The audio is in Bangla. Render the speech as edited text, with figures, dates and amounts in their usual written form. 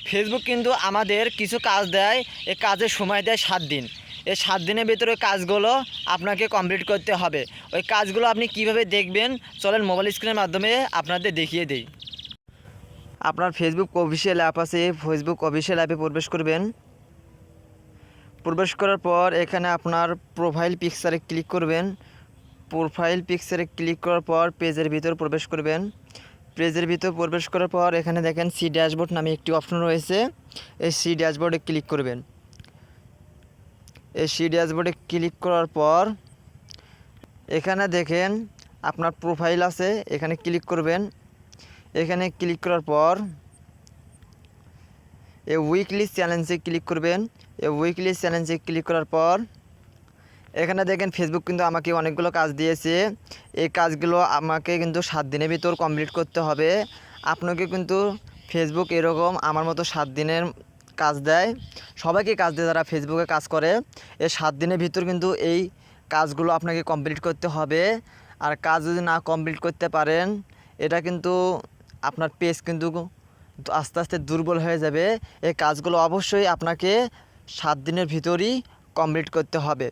ফেসবুক কিন্তু আমাদের কিছু কাজ দেয়, এই কাজের সময় দেয় 7 দিন। এই 7 দিনের ভিতরে কাজগুলো আপনাকে কমপ্লিট করতে হবে। ওই কাজগুলো আপনি কিভাবে দেখবেন চলেন মোবাইল স্ক্রিনের মাধ্যমে আপনাদের দেখিয়ে দিই। আপনার ফেসবুক অফিসিয়াল অ্যাপ আছে, ফেসবুক অফিসিয়াল অ্যাপে প্রবেশ করবেন। প্রবেশ করার পর এখানে আপনার প্রোফাইল পিকচারে ক্লিক করবেন। প্রোফাইল পিকচারে ক্লিক করার পর পেজের ভিতর প্রবেশ করবেন। পেজের ভিতর প্রবেশ করার পর এখানে দেখেন সি ড্যাশবোর্ড নামে একটি অপশন রয়েছে, এই সি ড্যাশবোর্ডে ক্লিক করবেন। এই সি ড্যাশবোর্ডে ক্লিক করার পর এখানে দেখেন আপনার প্রোফাইল আছে, এখানে ক্লিক করবেন। এখানে ক্লিক করার পর এই উইকলি চ্যালেঞ্জে ক্লিক করবেন। এই উইকলি চ্যালেঞ্জে ক্লিক করার পর এখানে দেখেন ফেসবুক কিন্তু আমাকে অনেকগুলো কাজ দিয়েছে। এই কাজগুলো আমাকে কিন্তু 7 দিনের ভিতর কমপ্লিট করতে হবে। আপনাকে কিন্তু ফেসবুক এরকম আমার মতো 7 দিনের কাজ দেয়, সবাইকে কাজ দেয় যারা ফেসবুকে কাজ করে। এই 7 দিনের ভিতর কিন্তু এই কাজগুলো আপনাকে কমপ্লিট করতে হবে। আর কাজ যদি না কমপ্লিট করতে পারেন এটা কিন্তু আপনার পেজ কিন্তু আস্তে আস্তে দুর্বল হয়ে যাবে। এই কাজগুলো অবশ্যই আপনাকে 7 দিনের ভিতরই কমপ্লিট করতে হবে।